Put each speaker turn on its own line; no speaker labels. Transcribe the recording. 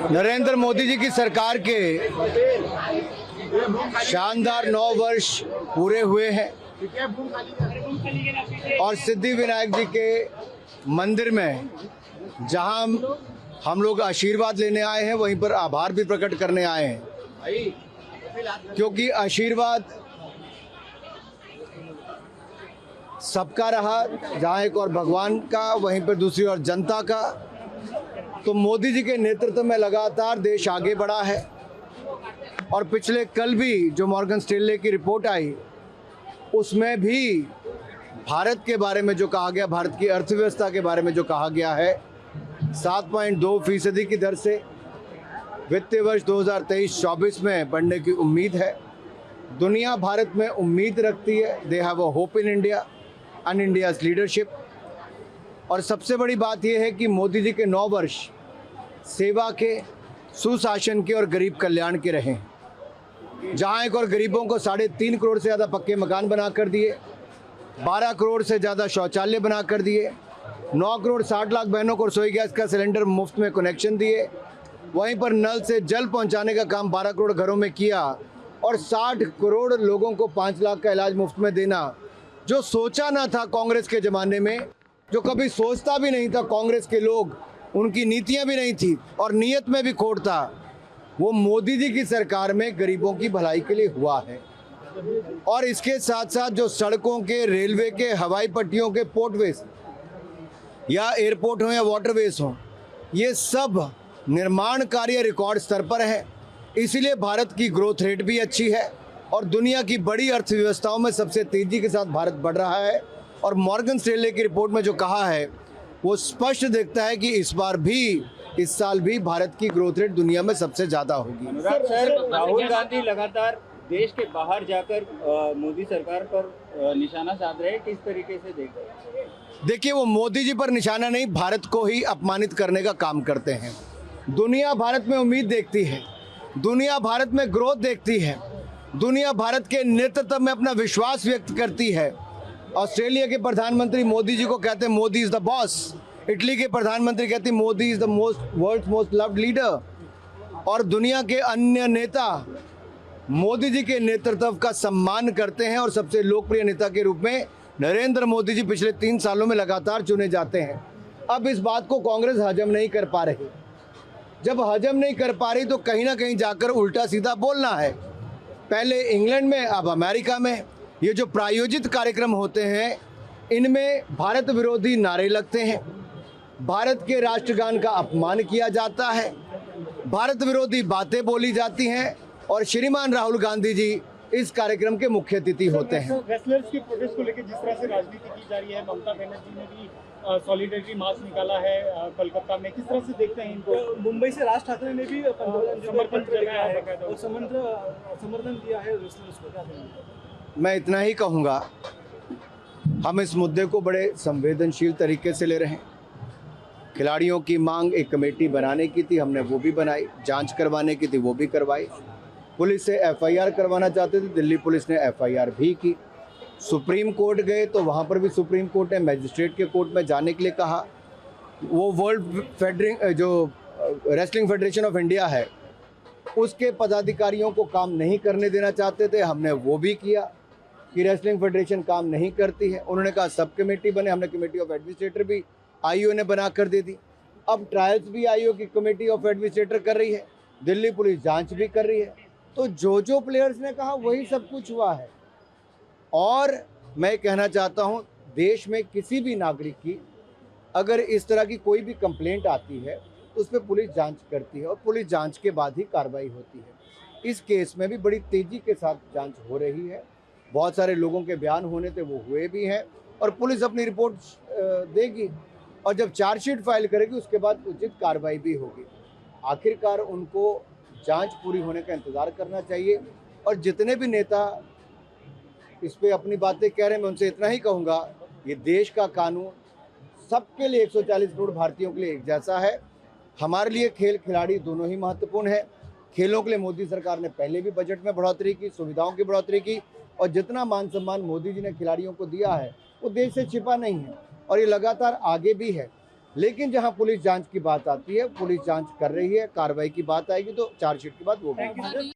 नरेंद्र मोदी जी की सरकार के शानदार 9 वर्ष पूरे हुए हैं और सिद्धि विनायक जी के मंदिर में जहां हम लोग आशीर्वाद लेने आए हैं, वहीं पर आभार भी प्रकट करने आए हैं, क्योंकि आशीर्वाद सबका रहा, जहां एक और भगवान का, वहीं पर दूसरी ओर जनता का। तो मोदी जी के नेतृत्व में लगातार देश आगे बढ़ा है और पिछले कल भी जो मॉर्गन स्टैनली की रिपोर्ट आई, उसमें भी भारत के बारे में जो कहा गया, भारत की अर्थव्यवस्था के बारे में जो कहा गया है, 7.2% की दर से वित्तीय वर्ष 2023-24 में बढ़ने की उम्मीद है। दुनिया भारत में उम्मीद रखती है, they have a hope in India and India's leadership. और सबसे बड़ी बात यह है कि मोदी जी के 9 वर्ष सेवा के, सुशासन के और गरीब कल्याण के रहे, जहां एक और गरीबों को 3.5 करोड़ से ज़्यादा पक्के मकान बना कर दिए, 12 करोड़ से ज़्यादा शौचालय बना कर दिए, 9 करोड़ 60 लाख बहनों को रसोई गैस का सिलेंडर मुफ्त में कनेक्शन दिए, वहीं पर नल से जल पहुंचाने का काम 12 करोड़ घरों में किया और 60 करोड़ लोगों को 5 लाख का इलाज मुफ्त में देना। जो सोचा ना था कांग्रेस के ज़माने में, जो कभी सोचता भी नहीं था कांग्रेस के लोग, उनकी नीतियां भी नहीं थी और नीयत में भी खोट था, वो मोदी जी की सरकार में गरीबों की भलाई के लिए हुआ है। और इसके साथ साथ जो सड़कों के, रेलवे के, हवाई पट्टियों के, पोर्टवेज या एयरपोर्ट हो या वाटरवेज हो, ये सब निर्माण कार्य रिकॉर्ड स्तर पर है। इसीलिए भारत की ग्रोथ रेट भी अच्छी है और दुनिया की बड़ी अर्थव्यवस्थाओं में सबसे तेज़ी के साथ भारत बढ़ रहा है। और मॉर्गन स्टैनली की रिपोर्ट में जो कहा है, वो स्पष्ट दिखता है कि इस साल भी भारत की ग्रोथ रेट दुनिया में सबसे ज़्यादा होगी।
सर, राहुल गांधी लगातार देश के बाहर जाकर मोदी सरकार पर निशाना साध रहे हैं, किस तरीके से देख रहे हैं?
देखिए, वो मोदी जी पर निशाना नहीं, भारत को ही अपमानित करने का काम करते हैं। दुनिया भारत में उम्मीद देखती है, दुनिया भारत में ग्रोथ देखती है, दुनिया भारत के नेतृत्व में अपना विश्वास व्यक्त करती है। ऑस्ट्रेलिया के प्रधानमंत्री मोदी जी को कहते हैं Modi is the boss, Italy के प्रधानमंत्री कहते हैं Modi is the world's most loved leader, और दुनिया के अन्य नेता मोदी जी के नेतृत्व का सम्मान करते हैं और सबसे लोकप्रिय नेता के रूप में नरेंद्र मोदी जी पिछले 3 सालों में लगातार चुने जाते हैं। अब इस बात को कांग्रेस हजम नहीं कर पा रही। जब हजम नहीं कर पा रही तो कहीं ना कहीं जाकर उल्टा सीधा बोलना है। पहले इंग्लैंड में, अब अमेरिका में ये जो प्रायोजित कार्यक्रम होते हैं, इनमें भारत विरोधी नारे लगते हैं, भारत के राष्ट्रगान का अपमान किया जाता है, भारत विरोधी बातें बोली जाती हैं और श्रीमान राहुल गांधी जी इस कार्यक्रम के मुख्य अतिथि होते हैं।
रेसलर्स के प्रोटेस्ट को लेकर जिस तरह से राजनीति की जा रही है, ममता बनर्जी ने भी सॉलिडेरिटी मार्च निकाला है कोलकाता में, किस तरह से देखते हैं इनको?
मुंबई से राज ठाकरे ने भी समर्थन दिया है और समर्थन दिया है रेसलर्स को, क्या कहेंगे?
मैं इतना ही कहूँगा, हम इस मुद्दे को बड़े संवेदनशील तरीके से ले रहे हैं। खिलाड़ियों की मांग एक कमेटी बनाने की थी, हमने वो भी बनाई, जांच करवाने की थी वो भी करवाई, पुलिस से एफआईआर करवाना चाहते थे, दिल्ली पुलिस ने एफआईआर भी की, सुप्रीम कोर्ट गए तो वहाँ पर भी सुप्रीम कोर्ट ने मैजिस्ट्रेट के कोर्ट में जाने के लिए कहा। वो जो रेसलिंग फेडरेशन ऑफ इंडिया है, उसके पदाधिकारियों को काम नहीं करने देना चाहते थे, हमने वो भी किया कि रेसलिंग फेडरेशन काम नहीं करती है। उन्होंने कहा सब कमेटी बने, हमने कमेटी ऑफ एडमिनिस्ट्रेटर भी आईओ ने बना कर दे दी। अब ट्रायल्स भी आईओ की कमेटी ऑफ एडमिनिस्ट्रेटर कर रही है, दिल्ली पुलिस जांच भी कर रही है। तो जो प्लेयर्स ने कहा वही सब कुछ हुआ है। और मैं कहना चाहता हूं, देश में किसी भी नागरिक की अगर इस तरह की कोई भी कंप्लेंट आती है, उस पर पुलिस जांच करती है और पुलिस जांच के बाद ही कार्रवाई होती है। इस केस में भी बड़ी तेज़ी के साथ जांच हो रही है। बहुत सारे लोगों के बयान होने थे, वो हुए भी हैं और पुलिस अपनी रिपोर्ट देगी और जब चार्जशीट फाइल करेगी उसके बाद उचित कार्रवाई भी होगी। आखिरकार उनको जांच पूरी होने का इंतज़ार करना चाहिए। और जितने भी नेता इस पे अपनी बातें कह रहे हैं, मैं उनसे इतना ही कहूँगा, ये देश का कानून सबके लिए, 140 करोड़ भारतीयों के लिए एक जैसा है। हमारे लिए खेल खिलाड़ी दोनों ही महत्वपूर्ण है। खेलों के लिए मोदी सरकार ने पहले भी बजट में बढ़ोतरी की, सुविधाओं की बढ़ोतरी की, और जितना मान सम्मान मोदी जी ने खिलाड़ियों को दिया है वो देश से छिपा नहीं है और ये लगातार आगे भी है। लेकिन जहां पुलिस जांच की बात आती है, पुलिस जांच कर रही है, कार्रवाई की बात आएगी तो चार्जशीट के बाद वो भी